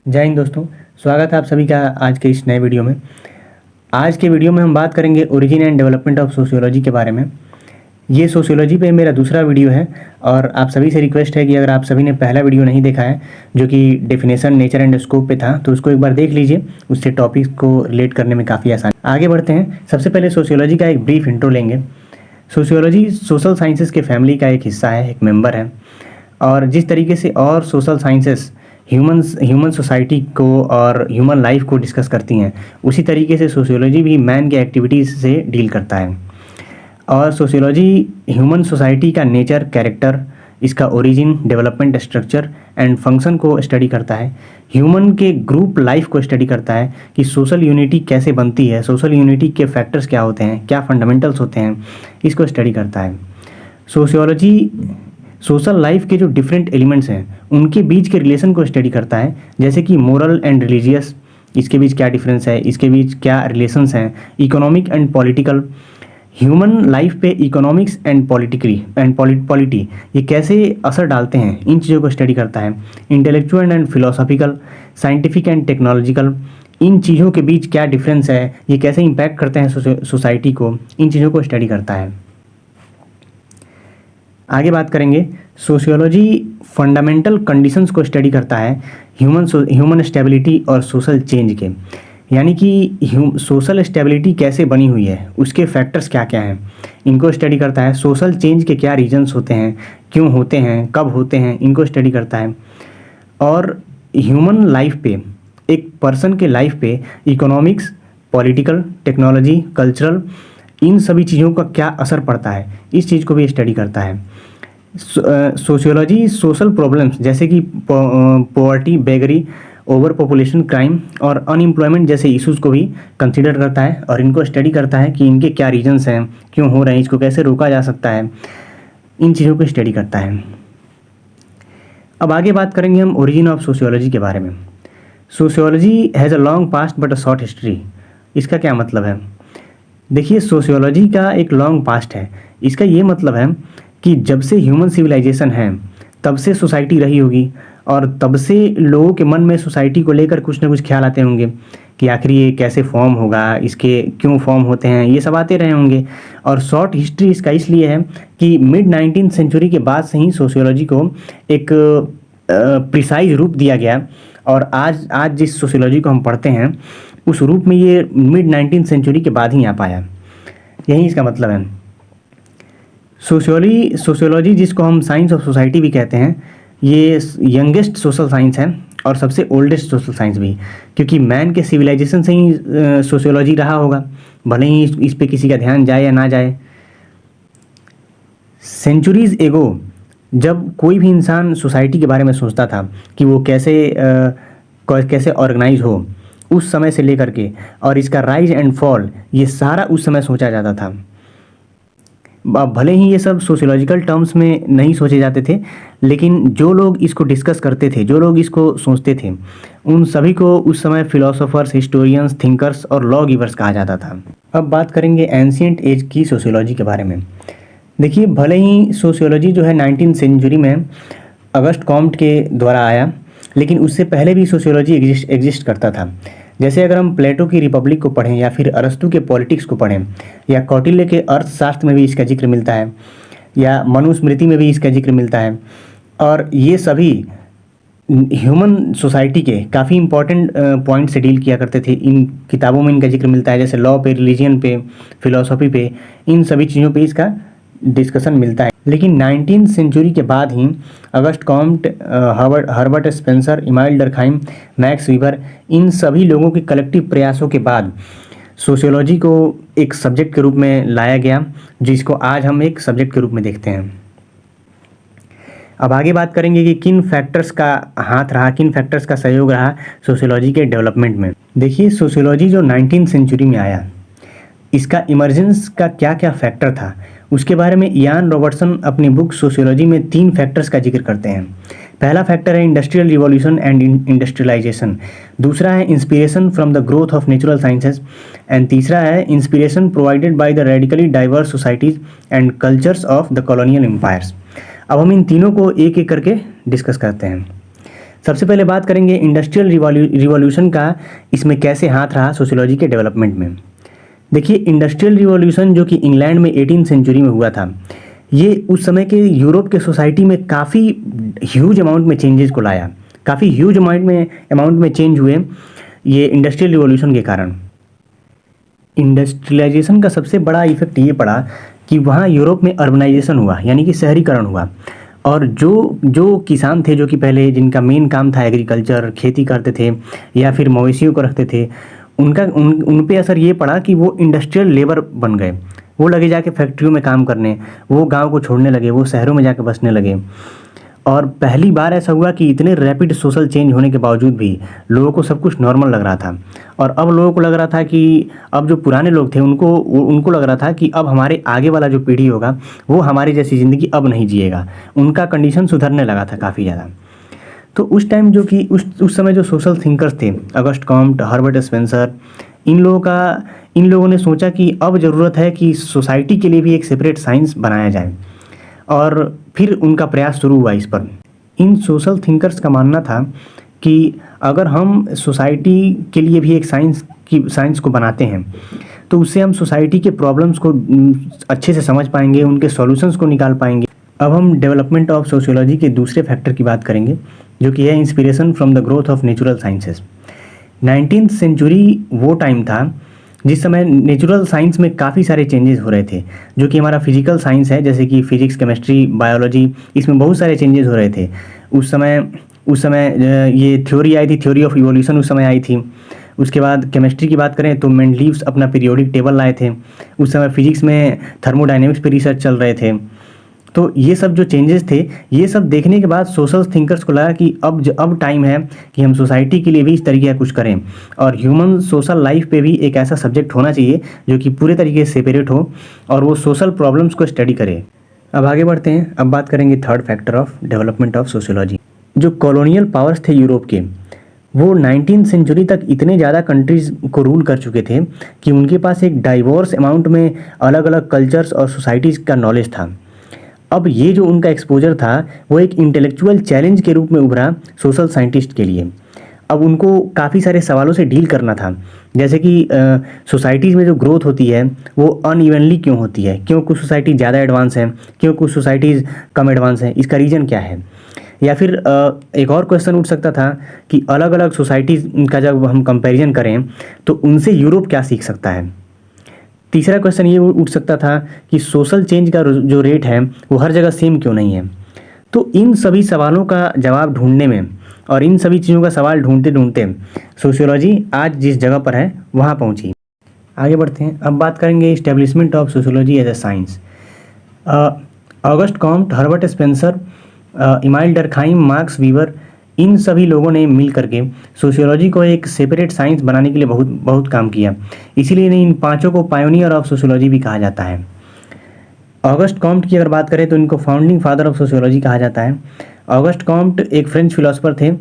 जय हिंद दोस्तों। स्वागत है आप सभी का आज के इस नए वीडियो में। आज के वीडियो में हम बात करेंगे origin and development of sociology के बारे में। ये सोशियोलॉजी पे मेरा दूसरा वीडियो है और आप सभी से रिक्वेस्ट है कि अगर आप सभी ने पहला वीडियो नहीं देखा है जो कि डेफिनेशन, नेचर एंड स्कोप पे था, तो उसको एक बार देख लीजिए। उससे टॉपिक को रिलेट करने में काफ़ी आसान। आगे बढ़ते हैं। सबसे पहले सोशियोलॉजी का एक ब्रीफ इंट्रो लेंगे। सोशियोलॉजी सोशल साइंसेस के फैमिली का एक हिस्सा है, एक मेंबर है। और जिस तरीके से और सोशल साइंसेस ह्यूमन सोसाइटी को और ह्यूमन लाइफ को डिस्कस करती हैं, उसी तरीके से सोशियोलॉजी भी मैन के एक्टिविटीज़ से डील करता है। और सोशियोलॉजी ह्यूमन सोसाइटी का नेचर, कैरेक्टर, इसका origin, development, structure and function को स्टडी करता है। ह्यूमन के ग्रुप लाइफ को स्टडी करता है कि सोशल यूनिटी कैसे बनती है, सोशल यूनिटी के फैक्टर्स क्या होते हैं, क्या फंडामेंटल्स होते हैं, इसको स्टडी करता है। सोशियोलॉजी सोशल लाइफ के जो डिफरेंट एलिमेंट्स हैं उनके बीच के रिलेशन को स्टडी करता है, जैसे कि मोरल एंड रिलीजियस, इसके बीच क्या डिफरेंस है, इसके बीच क्या रिलेशंस हैं, economic and political, human life पे इकोनॉमिक्स एंड पॉलिटी ये कैसे असर डालते हैं, इन चीज़ों को स्टडी करता है। Intellectual and philosophical, scientific and technological, इन चीज़ों के बीच क्या डिफरेंस है, ये कैसे इम्पैक्ट करते हैं सोसाइटी को, इन चीज़ों को स्टडी करता है। आगे बात करेंगे। सोशियोलॉजी फंडामेंटल कंडीशंस को स्टडी करता है ह्यूमन स्टेबिलिटी और सोशल चेंज के, यानी कि सोशल स्टेबिलिटी कैसे बनी हुई है, उसके फैक्टर्स क्या क्या हैं, इनको स्टडी करता है। सोशल चेंज के क्या रीजंस होते हैं, क्यों होते हैं, कब होते हैं, इनको स्टडी करता है। और ह्यूमन लाइफ पे, एक पर्सन के लाइफ पे इकोनॉमिक्स, पॉलिटिकल, टेक्नोलॉजी, कल्चरल, इन सभी चीज़ों का क्या असर पड़ता है, इस चीज़ को भी स्टडी करता है। सोशियोलॉजी सोशल प्रॉब्लम्स जैसे कि poverty, beggary, over population, crime और अनएम्प्लॉयमेंट जैसे इश्यूज़ को भी कंसीडर करता है और इनको स्टडी करता है कि इनके क्या रीजंस हैं, क्यों हो रहे हैं, इसको कैसे रोका जा सकता है, इन चीज़ों को स्टडी करता है। अब आगे बात करेंगे हम ओरिजिन ऑफ सोशियोलॉजी के बारे में। Sociology has a long past but a short history. इसका क्या मतलब है? देखिए, सोशियोलॉजी का एक लॉन्ग पास्ट है। इसका ये मतलब है कि जब से ह्यूमन सिविलाइजेशन है तब से सोसाइटी रही होगी और तब से लोगों के मन में सोसाइटी को लेकर कुछ ना कुछ ख्याल आते होंगे कि आखिर ये कैसे फॉर्म होगा, इसके क्यों फॉर्म होते हैं, ये सब आते रहे होंगे। और शॉर्ट हिस्ट्री इसका इसलिए है कि मिड 19th सेंचुरी के बाद से ही सोशियोलॉजी को एक प्रिसाइज रूप दिया गया और आज जिस सोशियोलॉजी को हम पढ़ते हैं उस रूप में ये मिड 19th सेंचुरी के बाद ही आ पाया। यही इसका मतलब है। सोशियोलॉजी जिसको हम साइंस ऑफ सोसाइटी भी कहते हैं, ये यंगेस्ट सोशल साइंस है और सबसे ओल्डेस्ट सोशल साइंस भी, क्योंकि मैन के सिविलाइजेशन से ही सोशियोलॉजी रहा होगा, भले ही इस पे किसी का ध्यान जाए या ना जाए। सेंचुरीज एगो जब कोई भी इंसान सोसाइटी के बारे में सोचता था कि वो कैसे ऑर्गेनाइज हो, उस समय से लेकर के और इसका राइज एंड फॉल, ये सारा उस समय सोचा जाता था। भले ही ये सब सोशियोलॉजिकल टर्म्स में नहीं सोचे जाते थे, लेकिन जो लोग इसको डिस्कस करते थे, जो लोग इसको सोचते थे, उन सभी को उस समय फिलोसोफर्स, हिस्टोरियंस, थिंकर्स और लॉ गिवर्स कहा जाता था। अब बात करेंगे एंशिएंट एज की सोशियोलॉजी के बारे में। देखिए, भले ही सोशियोलॉजी जो है 19th सेंचुरी में अगस्ट कॉम्ट के द्वारा आया, लेकिन उससे पहले भी सोशियोलॉजी एग्जिस्ट करता था। जैसे अगर हम प्लेटो की रिपब्लिक को पढ़ें या फिर अरस्तु के पॉलिटिक्स को पढ़ें या कौटिल्य के अर्थशास्त्र में भी इसका जिक्र मिलता है या मनुस्मृति में भी इसका जिक्र मिलता है। और ये सभी ह्यूमन सोसाइटी के काफ़ी इंपॉर्टेंट पॉइंट से डील किया करते थे। इन किताबों में इनका जिक्र मिलता है, जैसे लॉ पे, रिलीजन पे, फिलोसॉफी पे, इन सभी चीज़ों पे इसका डिस्कशन मिलता है। लेकिन 19th सेंचुरी के बाद ही August Comte, Herbert Spencer, Emile Durkheim, Max Weber, इन सभी लोगों के कलेक्टिव प्रयासों के बाद सोशियोलॉजी को एक सब्जेक्ट के रूप में लाया गया, जिसको आज हम एक सब्जेक्ट के रूप में देखते हैं। अब आगे बात करेंगे कि किन फैक्टर्स का हाथ रहा, किन फैक्टर्स का सहयोग रहा सोशियोलॉजी के डेवलपमेंट में। देखिए, सोशियोलॉजी जो 19th सेंचुरी में आया, इसका इमर्जेंस का क्या क्या फैक्टर था, उसके बारे में इयान रॉबर्टसन अपनी बुक सोशियोलॉजी में 3 फैक्टर्स का जिक्र करते हैं। पहला फैक्टर है इंडस्ट्रियल रिवॉल्यूशन एंड इंडस्ट्रियलाइजेशन, दूसरा है inspiration from the growth of natural sciences and तीसरा है inspiration provided by the radically diverse societies and cultures of the colonial empires. अब हम इन तीनों को एक एक करके डिस्कस करते हैं। सबसे पहले बात करेंगे इंडस्ट्रियल रिवॉल्यूशन का, इसमें कैसे हाथ रहा सोशियोलॉजी के डेवलपमेंट में। देखिए, इंडस्ट्रियल रिवॉल्यूशन जो कि इंग्लैंड में 18th सेंचुरी में हुआ था, ये उस समय के यूरोप के सोसाइटी में काफ़ी ह्यूज अमाउंट में चेंजेस को लाया। काफ़ी ह्यूज अमाउंट में चेंज हुए ये इंडस्ट्रियल रिवॉल्यूशन के कारण। इंडस्ट्रियलाइजेशन का सबसे बड़ा इफेक्ट ये पड़ा कि वहाँ यूरोप में अर्बनाइजेशन हुआ, यानी कि शहरीकरण हुआ। और जो जो किसान थे, जो कि पहले जिनका मेन काम था एग्रीकल्चर, खेती करते थे या फिर मवेशियों को रखते थे, उन पे असर ये पड़ा कि वो इंडस्ट्रियल लेबर बन गए। वो लगे जाके फैक्ट्रियों में काम करने, वो गांव को छोड़ने लगे, वो शहरों में जाके बसने लगे। और पहली बार ऐसा हुआ कि इतने रैपिड सोशल चेंज होने के बावजूद भी लोगों को सब कुछ नॉर्मल लग रहा था। और अब लोगों को लग रहा था कि अब जो पुराने लोग थे उनको लग रहा था कि अब हमारे आगे वाला जो पीढ़ी होगा वो हमारी जैसी ज़िंदगी अब नहीं जिएगा। उनका कंडीशन सुधरने लगा था काफ़ी ज़्यादा। तो उस टाइम जो कि उस समय जो सोशल थिंकर्स थे, अगस्ट कॉम्ट, हर्बर्ट स्पेंसर, इन लोगों ने सोचा कि अब ज़रूरत है कि सोसाइटी के लिए भी एक सेपरेट साइंस बनाया जाए। और फिर उनका प्रयास शुरू हुआ इस पर। इन सोशल थिंकर्स का मानना था कि अगर हम सोसाइटी के लिए भी एक साइंस को बनाते हैं तो उससे हम सोसाइटी के प्रॉब्लम्स को अच्छे से समझ पाएंगे, उनके सॉल्यूशंस को निकाल पाएंगे। अब हम डेवलपमेंट ऑफ सोशियोलॉजी के दूसरे फैक्टर की बात करेंगे, जो कि है inspiration from the growth of natural sciences. 19th century वो टाइम था जिस समय नेचुरल साइंस में काफ़ी सारे चेंजेस हो रहे थे, जो कि हमारा फिजिकल साइंस है, जैसे कि फिजिक्स, केमिस्ट्री, बायोलॉजी, इसमें बहुत सारे चेंजेस हो रहे थे। उस समय ये थ्योरी आई थी, थ्योरी ऑफ इवोल्यूशन उस समय आई थी। उसके बाद केमिस्ट्री की बात करें तो मेंडलीव्स अपना पीरियोडिक टेबल लाए थे। उस समय फिजिक्स में थर्मोडायनेमिक्स पे रिसर्च चल रहे थे। तो ये सब जो चेंजेस थे, ये सब देखने के बाद सोशल थिंकर्स को लगा कि अब टाइम है कि हम सोसाइटी के लिए भी इस तरीके का कुछ करें, और ह्यूमन सोशल लाइफ पे भी एक ऐसा सब्जेक्ट होना चाहिए जो कि पूरे तरीके से सेपरेट हो और वो सोशल प्रॉब्लम्स को स्टडी करे। अब आगे बढ़ते हैं। अब बात करेंगे third factor of development of sociology. जो कॉलोनियल पावर्स थे यूरोप के, वो 19th सेंचुरी तक इतने ज़्यादा कंट्रीज़ को रूल कर चुके थे कि उनके पास एक डाइवर्स अमाउंट में अलग अलग कल्चर्स और सोसाइटीज़ का नॉलेज था। अब ये जो उनका एक्सपोजर था वो एक इंटेलेक्चुअल चैलेंज के रूप में उभरा सोशल साइंटिस्ट के लिए। अब उनको काफ़ी सारे सवालों से डील करना था, जैसे कि सोसाइटीज़ में जो ग्रोथ होती है वो अनइवनली क्यों होती है, क्यों कुछ सोसाइटी ज़्यादा एडवांस है, क्यों कुछ सोसाइटीज़ कम एडवांस हैं, इसका रीज़न क्या है। या फिर एक और क्वेश्चन उठ सकता था कि अलग अलग सोसाइटीज़ का जब हम कंपैरिजन करें तो उनसे यूरोप क्या सीख सकता है। तीसरा क्वेश्चन ये उठ सकता था कि सोशल चेंज का जो रेट है वो हर जगह सेम क्यों नहीं है। तो इन सभी सवालों का जवाब ढूंढने में और इन सभी चीज़ों का सवाल ढूंढते ढूंढते सोशियोलॉजी आज जिस जगह पर है वहाँ पहुँची। आगे बढ़ते हैं। अब बात करेंगे establishment of sociology as a science. August Comte, Herbert Spencer, Emile Durkheim, Max Weber, इन सभी लोगों ने मिल करके सोशियोलॉजी को एक सेपरेट साइंस बनाने के लिए बहुत काम किया। इसीलिए इन पांचों को पायोनियर ऑफ सोशियोलॉजी भी कहा जाता है। ऑगस्ट कॉम्ट की अगर बात करें तो इनको फाउंडिंग फादर ऑफ सोशियोलॉजी कहा जाता है। ऑगस्ट कॉम्ट एक फ्रेंच फिलोसोफर थे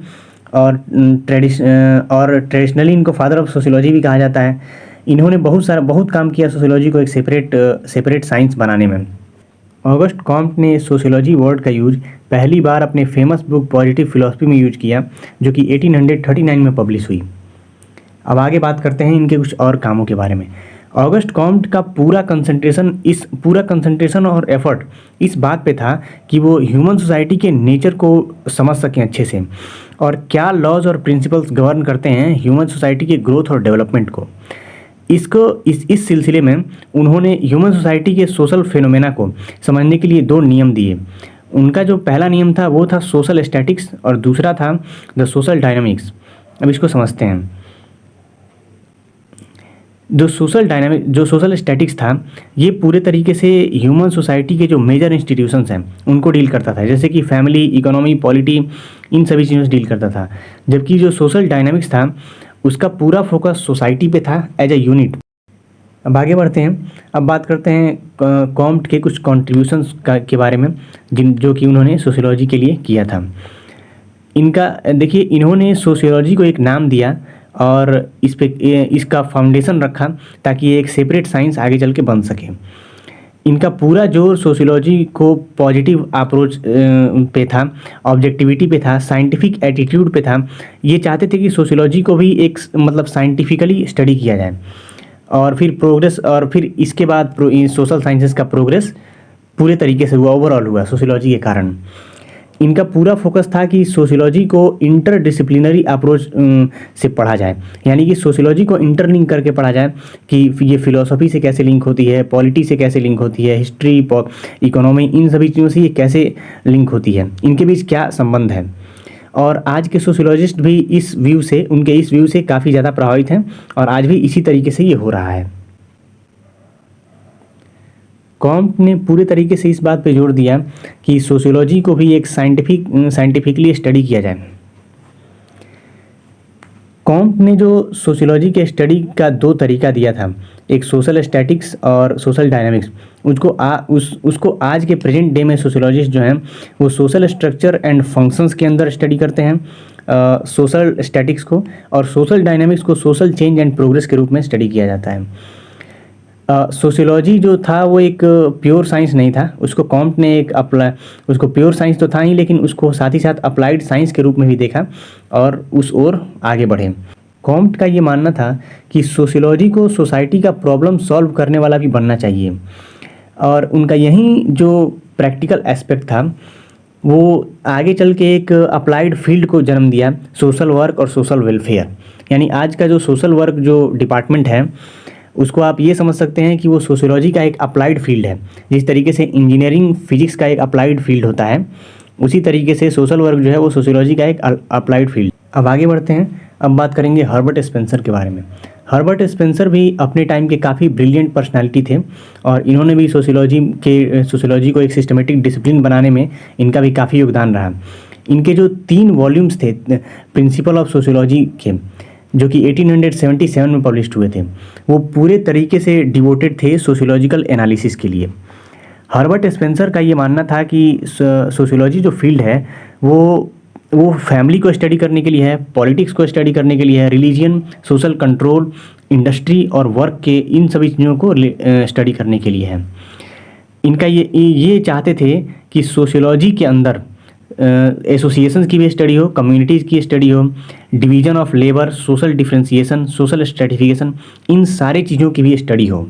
और ट्रेडिशनली इनको फादर ऑफ सोशियोलॉजी भी कहा जाता है। इन्होंने बहुत काम किया सोशियोलॉजी को एक सेपरेट साइंस बनाने में। ऑगस्ट कॉम्ट ने सोशियोलॉजी वर्ड का यूज पहली बार अपने फेमस बुक पॉजिटिव फिलॉसफी में यूज किया, जो कि 1839 में पब्लिश हुई। अब आगे बात करते हैं इनके कुछ और कामों के बारे में। ऑगस्ट कॉम्ट का पूरा कंसंट्रेशन और एफर्ट इस बात पे था कि वो ह्यूमन सोसाइटी के नेचर को समझ सकें अच्छे से, और क्या लॉज और प्रिंसिपल्स गवर्न करते हैं ह्यूमन सोसाइटी के ग्रोथ और डेवलपमेंट को। इस सिलसिले में उन्होंने ह्यूमन सोसाइटी के सोशल फिनोमेना को समझने के लिए 2 नियम दिए। उनका जो पहला नियम था वो था सोशल स्टैटिक्स और दूसरा था द सोशल डायनामिक्स। अब इसको समझते हैं। जो सोशल स्टैटिक्स था ये पूरे तरीके से ह्यूमन सोसाइटी के जो मेजर इंस्टीट्यूशंस हैं उनको डील करता था, जैसे कि फैमिली, इकोनॉमी, पॉलिटी, इन सभी चीज़ों से डील करता था। जबकि जो सोशल डायनामिक्स था उसका पूरा फोकस सोसाइटी पे था एज ए यूनिट। अब आगे बढ़ते हैं। अब बात करते हैं कॉम्ट के कुछ कॉन्ट्रीब्यूशंस के बारे में जो कि उन्होंने सोशियोलॉजी के लिए किया था। इनका देखिए, इन्होंने सोशियोलॉजी को एक नाम दिया और इसका फाउंडेशन रखा ताकि ये एक सेपरेट साइंस आगे चल के बन सके। इनका पूरा जोर सोशियोलॉजी को पॉजिटिव अप्रोच पे था, ऑब्जेक्टिविटी पे था, साइंटिफिक एटीट्यूड पे था। ये चाहते थे कि सोशियोलॉजी को भी एक मतलब साइंटिफिकली स्टडी किया जाए और फिर प्रोग्रेस, और फिर इसके बाद सोशल साइंसेस का प्रोग्रेस पूरे तरीके से हुआ, ओवरऑल हुआ सोशियोलॉजी के कारण। इनका पूरा फोकस था कि सोशियोलॉजी को इंटरडिसिप्लिनरी अप्रोच से पढ़ा जाए, यानी कि सोशियोलॉजी को इंटरलिंक करके पढ़ा जाए कि ये फिलोसफी से कैसे लिंक होती है, पॉलिटी से कैसे लिंक होती है, हिस्ट्री, इकोनॉमी, इन सभी चीज़ों से ये कैसे लिंक होती है, इनके बीच क्या संबंध है। और आज के सोशियोलॉजिस्ट भी इस व्यू से, उनके इस व्यू से काफ़ी ज़्यादा प्रभावित हैं और आज भी इसी तरीके से ये हो रहा है। कॉम्ट ने पूरे तरीके से इस बात पे जोर दिया कि सोशियोलॉजी को भी एक साइंटिफिकली स्टडी किया जाए। कॉम्ट ने जो सोशियोलॉजी के स्टडी का दो तरीका दिया था, एक सोशल स्टैटिक्स और सोशल डायनामिक्स, उसको आज के प्रेजेंट डे में सोशियोलॉजिस्ट जो हैं वो सोशल स्ट्रक्चर एंड फंक्शंस के अंदर स्टडी करते हैं सोशल स्टैटिक्स को, और सोशल डायनामिक्स को सोशल चेंज एंड प्रोग्रेस के रूप में स्टडी किया जाता है। सोशियोलॉजी जो था वो एक प्योर साइंस नहीं था, उसको कॉम्ट ने उसको प्योर साइंस तो था ही, लेकिन उसको साथ ही साथ अप्लाइड साइंस के रूप में भी देखा और उस ओर आगे बढ़े। कॉम्ट का ये मानना था कि सोशियोलॉजी को सोसाइटी का प्रॉब्लम सॉल्व करने वाला भी बनना चाहिए, और उनका यही जो प्रैक्टिकल एस्पेक्ट था वो आगे चल के एक अप्लाइड फील्ड को जन्म दिया, सोशल वर्क और सोशल वेलफेयर। यानी आज का जो सोशल वर्क जो डिपार्टमेंट है उसको आप ये समझ सकते हैं कि वो सोशियोलॉजी का एक अप्लाइड फील्ड है। जिस तरीके से इंजीनियरिंग फिजिक्स का एक अप्लाइड फील्ड होता है, उसी तरीके से सोशल वर्क जो है वो सोशियोलॉजी का एक अप्लाइड फील्ड। अब आगे बढ़ते हैं, अब बात करेंगे हर्बर्ट स्पेंसर के बारे में। हर्बर्ट स्पेंसर भी अपने टाइम के काफ़ी ब्रिलियंट पर्सनालिटी थे और इन्होंने भी सोशियोलॉजी को एक सिस्टमेटिक डिसिप्लिन बनाने में इनका भी काफ़ी योगदान रहा। इनके जो 3 वॉल्यूम्स थे प्रिंसिपल ऑफ सोशियोलॉजी के, जो कि 1877 में पब्लिश्ड हुए थे, वो पूरे तरीके से डिवोटेड थे सोशियोलॉजिकल एनालिसिस के लिए। हर्बर्ट स्पेंसर का ये मानना था कि सोशियोलॉजी जो फील्ड है वो फैमिली को स्टडी करने के लिए है, पॉलिटिक्स को स्टडी करने के लिए है, रिलीजियन, सोशल कंट्रोल, इंडस्ट्री और वर्क के इन सभी चीज़ों को स्टडी करने के लिए है। इनका ये चाहते थे कि सोशियोलॉजी के अंदर एसोसिएशंस की भी स्टडी हो, कम्युनिटीज़ की स्टडी हो, division of labour, social differentiation, social stratification, इन सारी चीज़ों की भी स्टडी हो।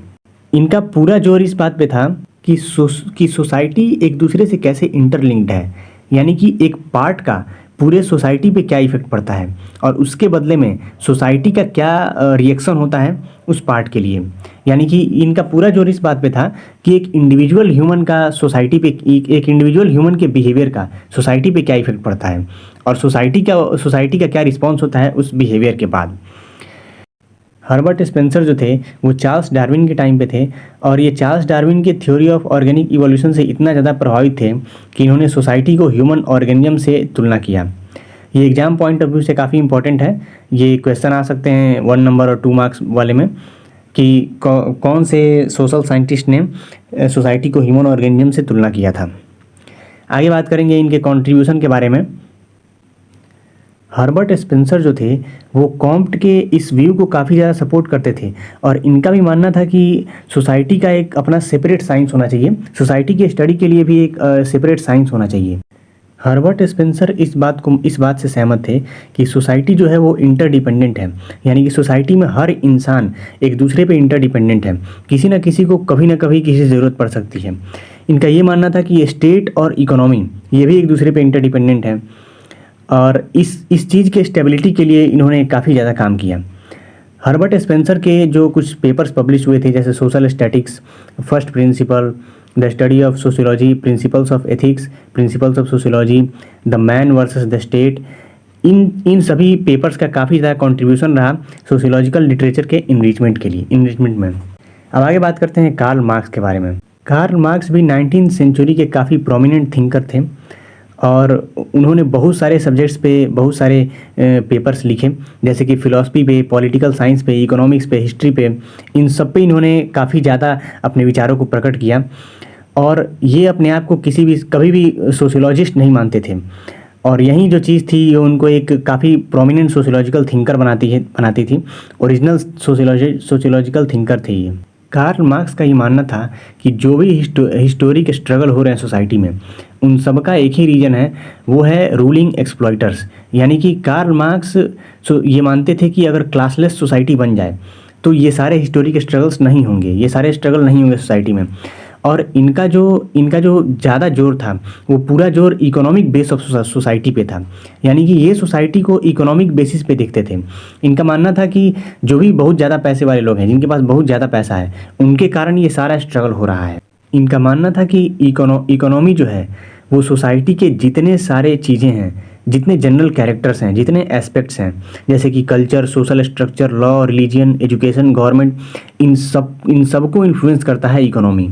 इनका पूरा जोर इस बात पे था कि सोसाइटी एक दूसरे से कैसे इंटरलिंक्ड है, यानी कि एक पार्ट का पूरे सोसाइटी पे क्या इफेक्ट पड़ता है और उसके बदले में सोसाइटी का क्या रिएक्शन होता है उस पार्ट के लिए। यानी कि इनका पूरा जोर इस बात पे था कि एक इंडिविजुअल ह्यूमन का सोसाइटी पे, एक इंडिविजुअल ह्यूमन के बिहेवियर का सोसाइटी पे क्या इफेक्ट पड़ता है और सोसाइटी का क्या रिस्पॉन्स होता है उस बिहेवियर के बाद। हर्बर्ट स्पेंसर जो थे वो चार्ल्स डार्विन के टाइम पे थे और ये चार्ल्स डार्विन के थ्योरी ऑफ ऑर्गेनिक इवोल्यूशन से इतना ज़्यादा प्रभावित थे कि इन्होंने सोसाइटी को ह्यूमन ऑर्गेनिज्म से तुलना किया। ये एग्जाम पॉइंट ऑफ व्यू से काफ़ी इंपॉर्टेंट है। ये क्वेश्चन आ सकते हैं 1 नंबर और 2 मार्क्स वाले में कि कौन से सोशल साइंटिस्ट ने सोसाइटी को ह्यूमन ऑर्गेनिज्म से तुलना किया था। आगे बात करेंगे इनके कंट्रीब्यूशन के बारे में। हर्बर्ट स्पेंसर जो थे वो कॉम्ट के इस व्यू को काफ़ी ज़्यादा सपोर्ट करते थे और इनका भी मानना था कि सोसाइटी का एक अपना सेपरेट साइंस होना चाहिए, सोसाइटी की स्टडी के लिए भी एक सेपरेट साइंस होना चाहिए। हर्बर्ट स्पेंसर इस बात से सहमत थे कि सोसाइटी जो है वो इंटरडिपेंडेंट है, यानी कि सोसाइटी में हर इंसान एक दूसरे पे इंटरडिपेंडेंट है, किसी न किसी को कभी ना कभी किसी ज़रूरत पड़ सकती है। इनका ये मानना था कि स्टेट और इकोनॉमी ये भी एक दूसरे पे इंटरडिपेंडेंट है और इस चीज़ के स्टेबिलिटी के लिए इन्होंने काफ़ी ज़्यादा काम किया। हर्बर्ट स्पेंसर के जो कुछ पेपर्स पब्लिश हुए थे जैसे social statics, first principle, the study of sociology, principles of ethics, principles of sociology, the man versus the state, इन सभी पेपर्स का काफ़ी ज़्यादा कंट्रीब्यूशन रहा सोशियोलॉजिकल लिटरेचर के इनरिचमेंट में। अब आगे बात करते हैं कार्ल मार्क्स के बारे में। कार्ल मार्क्स भी 19th सेंचुरी के काफ़ी प्रोमिनेंट थिंकर थे और उन्होंने बहुत सारे सब्जेक्ट्स पे बहुत सारे पेपर्स लिखे, जैसे कि फ़िलासफ़ी पे, पॉलिटिकल साइंस पे, इकोनॉमिक्स पे, हिस्ट्री पे, इन सब पे इन्होंने काफ़ी ज़्यादा अपने विचारों को प्रकट किया और ये अपने आप को कभी भी सोशियोलॉजिस्ट नहीं मानते थे और यही जो चीज़ थी ये उनको एक काफ़ी प्रोमिनेंट सोशियोलॉजिकल थिंकर बनाती थी, ओरिजिनल सोशियोलॉजिकल थिंकर थे ये। कार्ल मार्क्स का ये मानना था कि जो भी हिस्टोरिक स्ट्रगल हो रहे हैं सोसाइटी में, उन सब का एक ही रीज़न है, वो है रूलिंग एक्सप्लॉइटर्स। यानी कि कार्ल मार्क्स ये मानते थे कि अगर क्लासलेस सोसाइटी बन जाए तो ये सारे हिस्टोरिक स्ट्रगल्स नहीं होंगे, ये सारे स्ट्रगल नहीं होंगे सोसाइटी में। और इनका जो ज़्यादा जोर था वो पूरा जोर इकोनॉमिक बेस ऑफ सोसाइटी पे था। यानी कि ये सोसाइटी को इकोनॉमिक बेसिस पे देखते थे। इनका मानना था कि जो भी बहुत ज़्यादा पैसे वाले लोग हैं, जिनके पास बहुत ज़्यादा पैसा है, उनके कारण ये सारा स्ट्रगल हो रहा है। इनका मानना था कि इकोनॉमी जो है वो सोसाइटी के जितने सारे चीज़ें हैं, जितने जनरल कैरेक्टर्स हैं, जितने एस्पेक्ट्स हैं, जैसे कि culture, social structure, law, religion, education, government, इन सब को इन्फ्लुएंस करता है इकोनॉमी।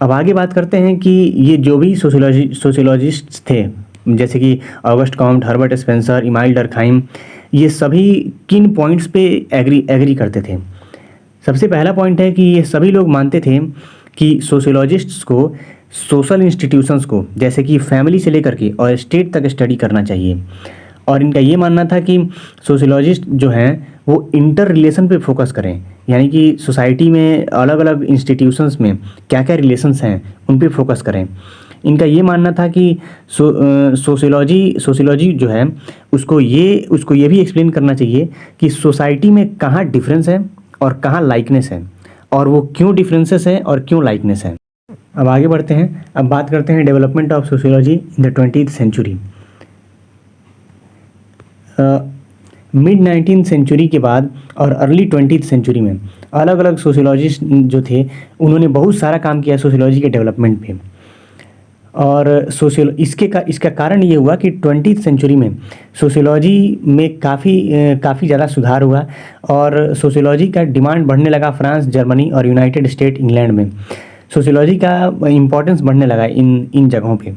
अब आगे बात करते हैं कि ये जो भी सोशियोलॉजिस्ट्स थे, जैसे कि August Comte, Herbert Spencer, Emile Durkheim, ये सभी किन पॉइंट्स पे एग्री करते थे। सबसे पहला पॉइंट है कि ये सभी लोग मानते थे कि सोशियोलॉजिस्ट्स को सोशल इंस्टीट्यूशंस को, जैसे कि फैमिली से लेकर के और स्टेट तक स्टडी करना चाहिए। और इनका ये मानना था कि सोशियोलॉजिस्ट जो हैं वो इंटर रिलेशन पे फोकस करें, यानी कि सोसाइटी में अलग अलग इंस्टीट्यूशंस में क्या क्या रिलेशंस हैं उन पे फोकस करें। इनका ये मानना था कि सोशियोलॉजी जो है उसको ये भी एक्सप्लेन करना चाहिए कि सोसाइटी में कहाँ डिफरेंस है और कहाँ लाइकनेस है, और वो क्यों डिफरेंसेस हैं और क्यों लाइकनेस है। अब आगे बढ़ते हैं, अब बात करते हैं development of sociology in the 20th century. Mid 19th century के बाद और अर्ली 20th सेंचुरी में अलग अलग सोशियोलॉजिस्ट जो थे उन्होंने बहुत सारा काम किया सोशियोलॉजी के डेवलपमेंट पे। और इसका कारण ये हुआ कि 20th सेंचुरी में सोशियोलॉजी में काफ़ी ज़्यादा सुधार हुआ और सोशियोलॉजी का डिमांड बढ़ने लगा। फ्रांस, जर्मनी और यूनाइटेड स्टेट इंग्लैंड में सोशियोलॉजी का इम्पोर्टेंस बढ़ने लगा इन जगहों पे।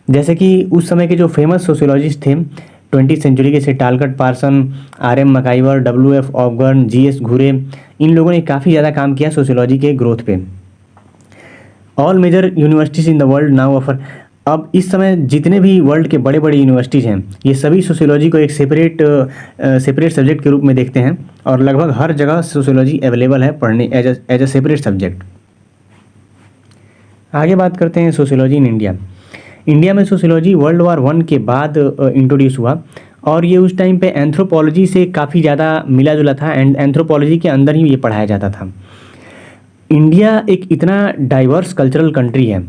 जैसे कि उस समय के जो फेमस सोशियोलॉजिस्ट थे 20th सेंचुरी के, जैसे टालकट person, R.M. मकाइवर, W.F. Auburn, G.S. घुरे, इन लोगों ने काफ़ी ज़्यादा काम किया सोशियोलॉजी के ग्रोथ पे। All major universities in the world now offer. अब इस समय जितने भी वर्ल्ड के बड़े बड़े यूनिवर्सिटीज़ हैं, ये सभी सोशियोलॉजी को एक सेपरेट सब्जेक्ट के रूप में देखते हैं और लगभग हर जगह सोशियोलॉजी अवेलेबल है पढ़ने एज अ सेपरेट सब्जेक्ट। आगे बात करते हैं सोशियोलॉजी इन इंडिया। इंडिया में सोशियोलॉजी वर्ल्ड वॉर 1 के बाद इंट्रोड्यूस हुआ और ये उस टाइम पे एंथ्रोपोलॉजी से काफ़ी ज़्यादा मिला जुला था एंड एंथ्रोपोलॉजी के अंदर ही ये पढ़ाया जाता था। इंडिया एक इतना डाइवर्स कल्चरल कंट्री है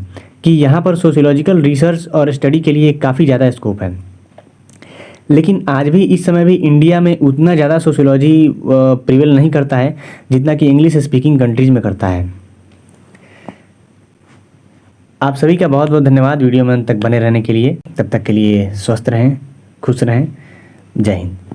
कि यहाँ पर सोशियोलॉजिकल रिसर्च और स्टडी के लिए काफ़ी ज़्यादा स्कोप है। लेकिन आज भी इस समय भी इंडिया में उतना ज़्यादा सोशियोलॉजी प्रिवेल नहीं करता है जितना कि इंग्लिश स्पीकिंग कंट्रीज़ में करता है। आप सभी का बहुत बहुत धन्यवाद वीडियो में अंत तक बने रहने के लिए। तब तक के लिए स्वस्थ रहें, खुश रहें। जय हिंद।